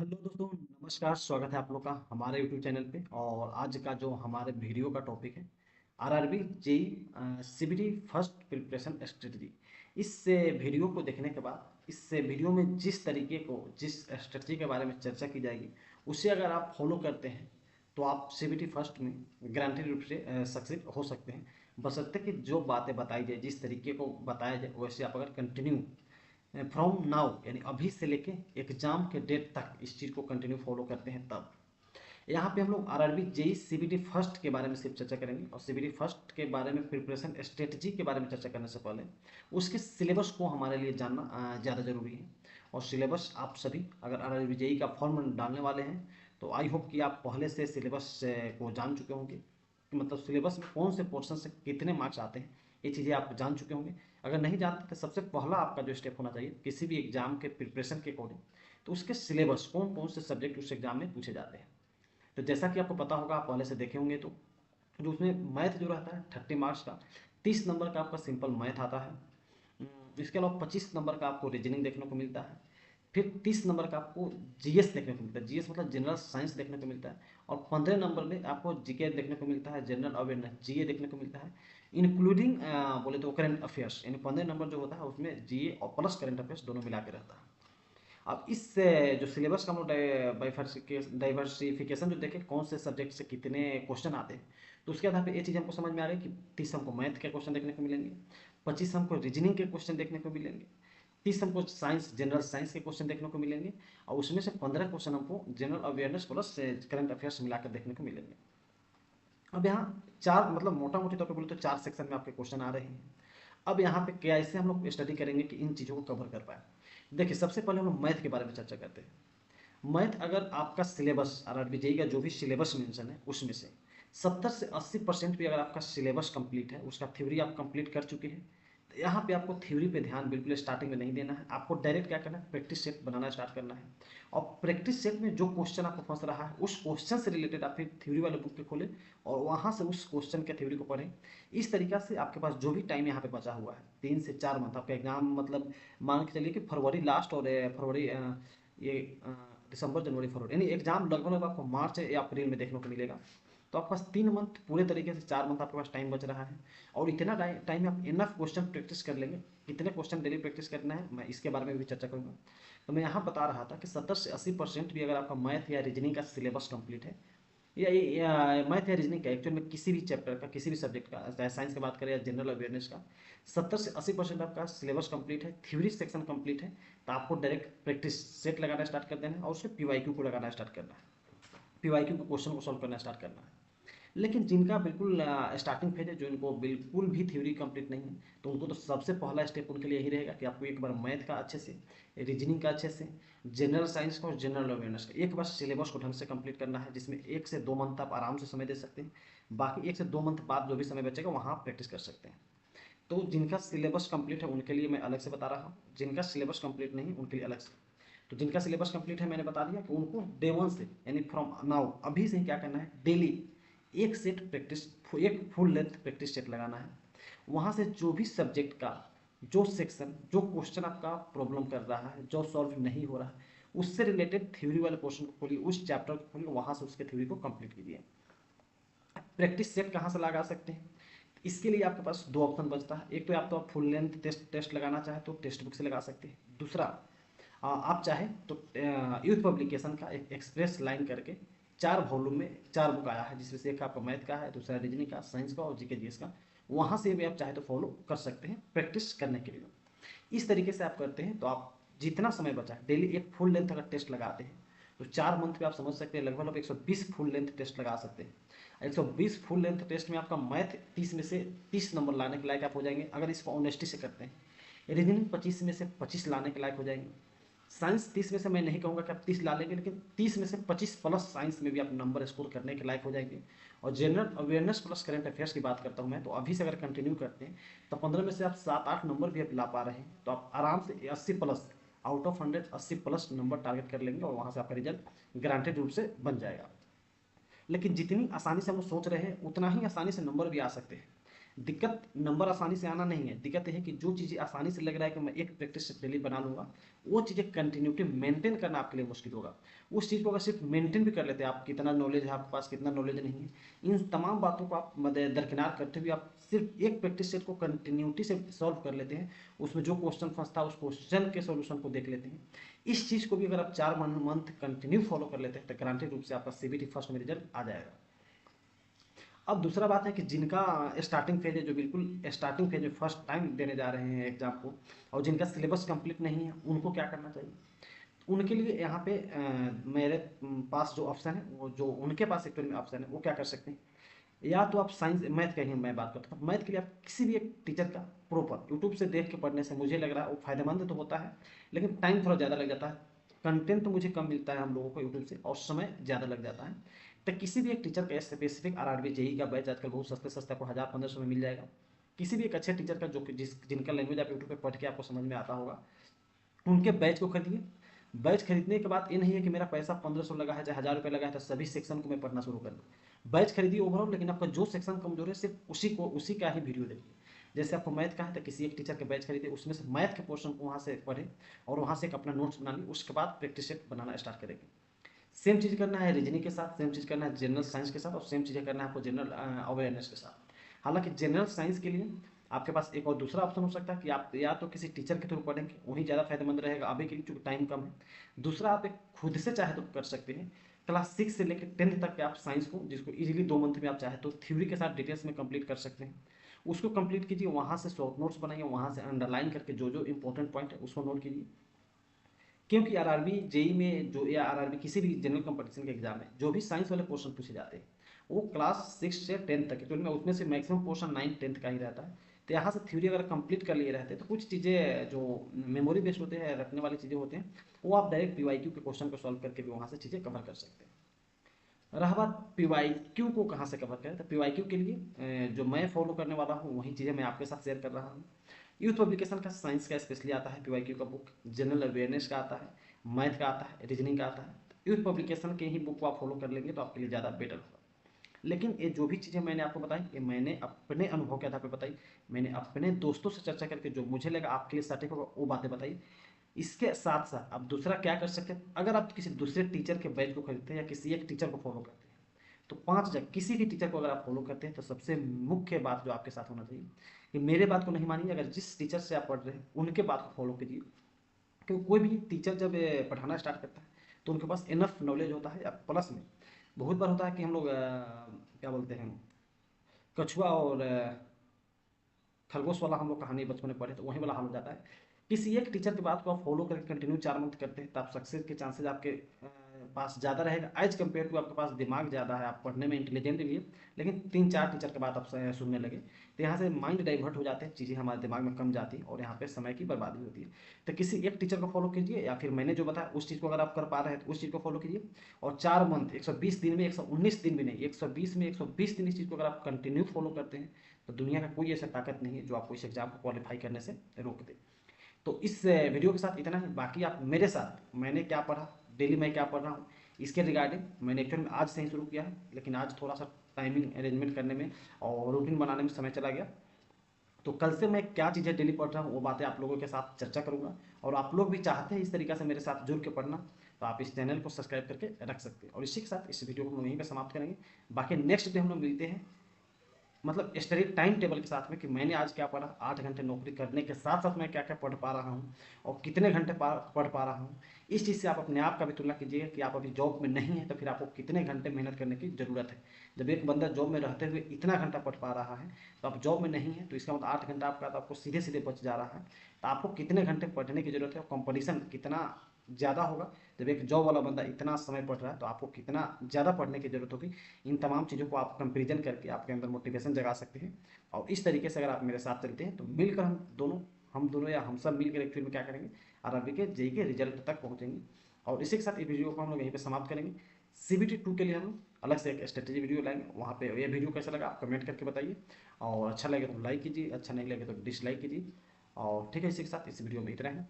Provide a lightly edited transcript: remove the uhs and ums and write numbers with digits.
Hello दोस्तों, नमस्कार। स्वागत है आप लोग का हमारे यूट्यूब चैनल पे। और आज का जो हमारे वीडियो का टॉपिक है RRB JE CBT first preparation strategy. इस वीडियो को देखने के बाद इस वीडियो में जिस स्ट्रेटजी के बारे में चर्चा की जाएगी उसे अगर आप फॉलो करते हैं तो आप सीबीटी फर्स्ट में गारंटेड रूप से सक्सेस हो सकते हैं। बशर्ते कि जो बातें बताई जाए, जिस तरीके को बताया जाए, वैसे आप अगर कंटिन्यू फ्रॉम नाउ यानी अभी से लेके एग्जाम के डेट तक इस चीज़ को कंटिन्यू फॉलो करते हैं, तब यहाँ पे हम लोग आरआरबी जेई सीबीटी फर्स्ट के बारे में सिर्फ चर्चा करेंगे। और सीबीटी फर्स्ट के बारे में प्रिपरेशन स्ट्रेटजी के बारे में चर्चा करने से पहले उसके सिलेबस को हमारे लिए जानना ज़्यादा जरूरी है। और सिलेबस आप सभी अगर आरआरबी जेई का फॉर्म डालने वाले हैं तो आई होप कि आप पहले से सिलेबस को जान चुके होंगे कि मतलब सिलेबस में कौन से पोर्शन से कितने मार्क्स आते हैं। ये चीज़ें आप जान चुके होंगे। अगर नहीं जानते तो सबसे पहला आपका जो स्टेप होना चाहिए किसी भी एग्जाम के प्रिपरेशन के अकॉर्डिंग, तो उसके सिलेबस कौन कौन से सब्जेक्ट उस एग्जाम में पूछे जाते हैं। तो जैसा कि आपको पता होगा, आप पहले से देखे होंगे, तो जो उसमें मैथ जो रहता है 30 मार्क्स का, 30 नंबर का आपका सिंपल मैथ आता है। इसके अलावा 25 नंबर का आपको रीजनिंग देखने को मिलता है। फिर 30 नंबर का आपको जीएस देखने को मिलता है, जीएस मतलब जनरल साइंस देखने को मिलता है। और 15 नंबर में आपको जीके देखने को मिलता है, जनरल अवेयरनेस जीए देखने को मिलता है, इंक्लूडिंग बोले तो करंट अफेयर्स। यानी 15 नंबर जो होता है उसमें जीए और प्लस करंट अफेयर्स दोनों मिला के रहता है। अब इस जो सिलेबस का हम लोग डाइवर्सिफिकेशन जो देखें कौन से सब्जेक्ट से कितने क्वेश्चन आते हैं, तो उसके आधार पर ये चीज़ हमको समझ में आ रही है कि 30 हमको मैथ के क्वेश्चन देखने को मिलेंगे, 25 हमको रीजनिंग के क्वेश्चन देखने को मिलेंगे, 30 हमको साइंस जनरल साइंस के क्वेश्चन देखने को मिलेंगे, और उसमें से 15 क्वेश्चन हमको general awareness plus current affairs मिलाकर देखने को मिलेंगे। अब यहाँ चार मतलब मोटा मोटी तौर पर बोले तो 4 सेक्शन में आपके क्वेश्चन आ रहे हैं। अब यहाँ पे कैसे हम लोग स्टडी करेंगे कि इन चीज़ों को कवर कर पाए। देखिए, सबसे पहले हम लोग मैथ के बारे में चर्चा करते हैं। मैथ अगर आपका सिलेबस आरआरबी जेई का जो भी सिलेबस मेंशन है उसमें से 70 से 80% भी अगर आपका सिलेबस कंप्लीट है, उसका थ्योरी आप कंप्लीट कर चुके हैं, तो यहाँ पे आपको थ्योरी पे ध्यान बिल्कुल स्टार्टिंग में नहीं देना है। आपको डायरेक्ट क्या करना है, प्रैक्टिस सेट बनाना स्टार्ट करना है। और प्रैक्टिस सेट में जो क्वेश्चन आपको फंस रहा है उस क्वेश्चन से रिलेटेड आप फिर थ्योरी वाले बुक के खोलें और वहाँ से उस क्वेश्चन के थ्योरी को पढ़ें। इस तरीका से आपके पास जो भी टाइम यहाँ पे बचा हुआ है 3 से 4 मंथ, आपका एग्जाम मतलब मान के चलिए कि फरवरी लास्ट और फरवरी ये दिसंबर जनवरी फरवरी, यानी एग्जाम लगभग आपको मार्च या अप्रैल में देखने को मिलेगा। तो आपके पास 3 मंथ पूरे तरीके से 4 मंथ आपके पास टाइम बच रहा है। और इतना टाइम में आप इनफ क्वेश्चन प्रैक्टिस कर लेंगे। कितने क्वेश्चन डेली प्रैक्टिस करना है मैं इसके बारे में भी चर्चा करूंगा। तो मैं यहाँ बता रहा था कि 70 से 80% भी अगर आपका मैथ या रीजनिंग का सिलेबस कंप्लीट है, या मैथ या रीजनिंग का एक्चुअल में किसी भी चैप्टर का किसी भी सब्जेक्ट का, चाहे साइंस की बात करें या जनरल अवेयरनेस का, 70 से 80% आपका सिलेबस कंप्लीट है, थ्योरी सेक्शन कंप्लीट है, तो आपको डायरेक्ट प्रैक्टिस सेट लगाना स्टार्ट कर देना है और उसमें पीवाईक्यू को लगाना स्टार्ट करना है। पीवाईक्यू के क्वेश्चन को सॉल्व करना स्टार्ट करना है। लेकिन जिनका बिल्कुल स्टार्टिंग फेज है, जो इनको बिल्कुल भी थ्योरी कंप्लीट नहीं है, तो उनको तो सबसे पहला स्टेप उनके लिए यही रहेगा कि आपको एक बार मैथ का अच्छे से, रीजनिंग का अच्छे से, जनरल साइंस का और जनरल अवेयरनेस का एक बार सिलेबस को ढंग से कंप्लीट करना है, जिसमें 1 से 2 मंथ आप आराम से समय दे सकते हैं। बाकी 1 से 2 मंथ बाद जो भी समय बचेगा वहाँ आप प्रैक्टिस कर सकते हैं। तो जिनका सिलेबस कंप्लीट है उनके लिए मैं अलग से बता रहा हूँ, जिनका सिलेबस कंप्लीट नहीं उनके लिए अलग से। तो जिनका सिलेबस कंप्लीट है मैंने बता दिया कि उनको डे वन से यानी फ्रॉम नाउ अभी से ही क्या करना है, डेली एक सेट प्रैक्टिस, एक फुल लेंथ प्रैक्टिस सेट लगाना है। वहाँ से जो भी सब्जेक्ट का जो सेक्शन जो क्वेश्चन आपका प्रॉब्लम कर रहा है, जो सॉल्व नहीं हो रहा है, उससे रिलेटेड थ्योरी वाले क्वेश्चन को खोलिए, उस चैप्टर को खोलिए, वहाँ से उसके थ्योरी को कंप्लीट कीजिए। प्रैक्टिस सेट कहाँ से लगा सकते हैं, इसके लिए आपके पास दो ऑप्शन बचता है। एक तो आप फुल लेंथ टेस्ट लगाना चाहे तो टेक्स्ट बुक से लगा सकते हैं। दूसरा आप चाहे तो यूथ पब्लिकेशन का एक एक्सप्रेस लाइन करके 4 वॉल्यूम में 4 बुक आया है, जिसमें से एक आपका मैथ का है, दूसरा रीजनिंग का, साइंस का और जीके जीएस का। वहाँ से भी आप चाहे तो फॉलो कर सकते हैं प्रैक्टिस करने के लिए। इस तरीके से आप करते हैं तो आप जितना समय बचा है डेली एक फुल लेंथ अगर टेस्ट लगाते हैं तो 4 मंथ में आप समझ सकते हैं लगभग 120 फुल लेंथ टेस्ट लगा सकते हैं। 120 फुल लेंथ टेस्ट में आपका मैथ 30 में से 30 नंबर लाने के लायक आप हो जाएंगे अगर इसको ऑनेस्टी से करते हैं। रीजनिंग 25 में से 25 लाने के लायक हो जाएंगे। साइंस 30 में से मैं नहीं कहूँगा कि आप 30 ला लेंगे, लेकिन 30 में से 25 प्लस साइंस में भी आप नंबर स्कोर करने के लायक हो जाएंगे। और general awareness plus current affairs की बात करता हूँ मैं, तो अभी से अगर कंटिन्यू करते हैं तो 15 में से आप 7-8 नंबर भी आप ला पा रहे हैं, तो आप आराम से 80 plus out of 100 80 plus number target कर लेंगे और वहाँ से आपका रिजल्ट ग्रांटेड रूप से बन जाएगा। लेकिन जितनी आसानी से हम लोग सोच रहे हैं उतना ही आसानी से नंबर भी आ सकते हैं। दिक्कत नंबर आसानी से आना नहीं है, दिक्कत यह है कि जो चीज़ें आसानी से लग रहा है कि मैं एक प्रैक्टिस सेट डेली बना लूँगा, वो चीज़ें कंटिन्यूटी मेंटेन करना आपके लिए मुश्किल होगा। उस चीज़ को अगर सिर्फ मेंटेन भी कर लेते हैं, आप कितना नॉलेज है आपके पास, कितना नॉलेज नहीं है, इन तमाम बातों को आप दरकिनार करते हुए आप सिर्फ एक प्रैक्टिस सेट को कंटिन्यूटी से सॉल्व कर लेते हैं, उसमें जो क्वेश्चन फंसता है उस क्वेश्चन के सोल्यूशन को देख लेते हैं। इस चीज़ को भी अगर आप 4 मंथ कंटिन्यू फॉलो कर लेते हैं तो गारंटेड रूप से आपका सीबीटी फर्स्ट में रिजल्ट आ जाएगा। अब दूसरा बात है कि जिनका स्टार्टिंग फेज है, जो बिल्कुल स्टार्टिंग फेज में फर्स्ट टाइम देने जा रहे हैं एग्जाम को, और जिनका सिलेबस कंप्लीट नहीं है, उनको क्या करना चाहिए? उनके लिए यहाँ पे मेरे पास जो ऑप्शन है, वो जो उनके पास एक्चुअल में ऑप्शन है, वो क्या कर सकते हैं? या तो आप साइंस मैथ का ही मैं बात करता हूँ, मैथ के लिए आप किसी भी एक टीचर का प्रॉपर यूट्यूब से देख के पढ़ने से मुझे लग रहा है वो फायदेमंद तो होता है, लेकिन टाइम थोड़ा ज़्यादा लग जाता है। कंटेंट तो मुझे कम मिलता है हम लोगों को यूट्यूब से, और समय ज़्यादा लग जाता है। तो किसी भी एक टीचर का स्पेसिफिक आरआरबी जेई का बैच आजकल बहुत सस्ते सस्ते आपको 1000-1500 में मिल जाएगा। किसी भी एक अच्छे टीचर का जो कि जिनका लैंग्वेज आप यूट्यूब पे पढ़ के आपको समझ में आता होगा, उनके बैच को खरीदिए। बैच खरीदने के बाद ये नहीं है कि मेरा पैसा 1500 लगा है चाहे 1000 रुपये लगा है तो सभी सेक्शन को मैं पढ़ना शुरू कर दूँ। बैच खरीदिए ओवरऑल, लेकिन आपका जो सेक्शन कमजोर है सिर्फ उसी का ही वीडियो देखिए। जैसे आपको मैथ का है तो किसी एक टीचर के बैच खरीदिए, उसमें से मैथ के पोर्शन को वहाँ से पढ़े और वहाँ से एक अपना नोट्स बना ली, उसके बाद प्रैक्टिस सेट बनाना स्टार्ट करेंगे। सेम चीज़ करना है रीजनिंग के साथ, सेम चीज़ करना है जनरल साइंस के साथ, और सेम चीज़ें करना है आपको जनरल अवेयरनेस के साथ। हालांकि जनरल साइंस के लिए आपके पास एक और दूसरा ऑप्शन हो सकता है कि आप या तो किसी टीचर के थ्रू पढ़ेंगे, वही ज़्यादा फायदेमंद रहेगा अभी के लिए चूँकि टाइम कम है। दूसरा आप एक खुद से चाहे तो कर सकते हैं, क्लास 6 से लेकर 10th तक के आप साइंस को, जिसको इजीली 2 मंथ में आप चाहे तो थ्योरी के साथ डिटेल्स में कंप्लीट कर सकते हैं। उसको कंप्लीट कीजिए, वहाँ से शॉर्ट नोट्स बनाइए, वहाँ से अंडरलाइन करके जो जो इंपॉर्टेंट पॉइंट है उसको नोट कीजिए। क्योंकि आरआरबी जेई में जो, या आरआरबी किसी भी जनरल कंपटीशन के एग्जाम में जो भी साइंस वाले पोर्शन पूछे जाते हैं, वो क्लास 6 से 10th तक तो उसमें से मैक्सिमम पोर्शन 9th-10th का ही रहता है। तो यहाँ से थ्योरी अगर कंप्लीट कर लिए रहते हैं तो कुछ चीज़ें जो मेमोरी बेस्ड होते हैं, रखने वाली चीज़ें होते हैं, वो आप डायरेक्ट पीवाईक्यू के क्वेश्चन को सॉल्व करके भी वहाँ से चीज़ें कवर कर सकते हैं। रहा बात पीवाईक्यू को कहाँ से कवर करें, तो पीवाईक्यू के लिए जो मैं फॉलो करने वाला हूँ वही चीज़ें मैं आपके साथ शेयर कर रहा हूँ। यूथ पब्लिकेशन का साइंस का स्पेशली आता है पीवाईक्यू का बुक, जनरल अवेयरनेस का आता है, मैथ का आता है, रीजनिंग का आता है। यूथ पब्लिकेशन के ही बुक को आप फॉलो कर लेंगे तो आपके लिए ज़्यादा बेटर होगा। लेकिन ये जो भी चीज़ें मैंने आपको बताई, ये मैंने अपने अनुभव के आधार पर बताई, मैंने अपने दोस्तों से चर्चा करके जो मुझे लगा आपके लिए सटीक होगा वो बातें बताई। इसके साथ साथ आप दूसरा क्या कर सकते हैं, अगर आप किसी दूसरे टीचर के बैच को खरीदते हैं या किसी एक टीचर को फॉलो करते हैं, तो 5 जगह किसी भी टीचर को अगर आप फॉलो करते हैं तो सबसे मुख्य बात जो आपके साथ होना चाहिए कि मेरे बात को नहीं मानिए, अगर जिस टीचर से आप पढ़ रहे हैं उनके बात को फॉलो कीजिए। क्योंकि कोई भी टीचर जब पढ़ाना स्टार्ट करता है तो उनके पास इनफ नॉलेज होता है, या प्लस में बहुत बार होता है कि हम लोग क्या बोलते हैं, कछुआ और खरगोश वाला हम लोग कहानी बचपन में पढ़े तो वही वाला हाल हो जाता है। किसी एक टीचर की बात को आप फॉलो करके कंटिन्यू 4 मंथ करते हैं तो आप सक्सेस के चांसेस आपके पास ज़्यादा रहेगा एज कम्पेयर टू आपके पास दिमाग ज़्यादा है, आप पढ़ने में इंटेलिजेंट भी है, लेकिन 3-4 टीचर के बाद आप सुनने लगे तो यहाँ से माइंड डाइवर्ट हो जाते हैं, चीज़ें हमारे दिमाग में कम जाती हैं और यहाँ पे समय की बर्बादी होती है। तो किसी एक टीचर को फॉलो कीजिए, या फिर मैंने जो बताया उस चीज़ को अगर आप कर पा रहे हैं तो उस चीज़ को फॉलो कीजिए। और 4 मंथ 120 दिन में, 119 दिन भी नहीं, 120 में 120 दिन इस चीज़ को अगर आप कंटिन्यू फॉलो करते हैं तो दुनिया का कोई ऐसा ताकत नहीं है जो आपको इस एग्जाम को क्वालिफाई करने से रोक दे। तो इस वीडियो के साथ इतना ही। बाकी आप मेरे साथ मैंने क्या पढ़ा, डेली मैं क्या पढ़ रहा हूँ, इसके रिगार्डिंग मैंने एक्चुअल में आज से ही शुरू किया है, लेकिन आज थोड़ा सा टाइमिंग अरेंजमेंट करने में और रूटीन बनाने में समय चला गया। तो कल से मैं क्या चीज़ें डेली पढ़ रहा हूँ वो बातें आप लोगों के साथ चर्चा करूँगा, और आप लोग भी चाहते हैं इस तरीके से मेरे साथ जुड़ के पढ़ना तो आप इस चैनल को सब्सक्राइब करके रख सकते हैं। और इसी के साथ इस वीडियो को हम यहीं पर समाप्त करेंगे। बाकी नेक्स्ट डे हम लोग मिलते हैं, मतलब स्टडी टाइम टेबल के साथ में कि मैंने आज क्या पढ़ा, 8 घंटे नौकरी करने के साथ साथ मैं क्या क्या पढ़ पा रहा हूँ और कितने घंटे पढ़ पा रहा हूँ। इस चीज़ से आप अपने आप का भी तुलना कीजिएगा कि आप अभी जॉब में नहीं है तो फिर आपको कितने घंटे मेहनत करने की ज़रूरत है। जब एक बंदा जॉब में रहते हुए इतना घंटा पढ़ पा रहा है तो आप जॉब में नहीं है, तो इसका मतलब 8 घंटा आपका तो आपको सीधे सीधे बच जा रहा है। तो आपको कितने घंटे पढ़ने की ज़रूरत है और कंपटीशन कितना ज़्यादा होगा। जब एक जॉब वाला बंदा इतना समय पढ़ रहा है तो आपको कितना ज़्यादा पढ़ने की ज़रूरत होगी। इन तमाम चीज़ों को आप कंपेरिजन करके आपके अंदर मोटिवेशन जगा सकते हैं। और इस तरीके से अगर आप मेरे साथ चलते हैं तो मिलकर हम दोनों या हम सब मिलकर एक्चुअली में क्या करेंगे, आरआरबी के जेई के रिजल्ट तक पहुंचेंगे। और इसी के साथ इस वीडियो को हम लोग यहीं पे समाप्त करेंगे। सीबीटी 2 के लिए हम अलग से एक स्ट्रेटेजी वीडियो लाएंगे, वहाँ पे ये वीडियो कैसा लगा आप कमेंट करके बताइए, और अच्छा लगे तो लाइक कीजिए, अच्छा नहीं लगे तो डिसलाइक कीजिए। और ठीक है, इसी के साथ इस वीडियो में इतना है।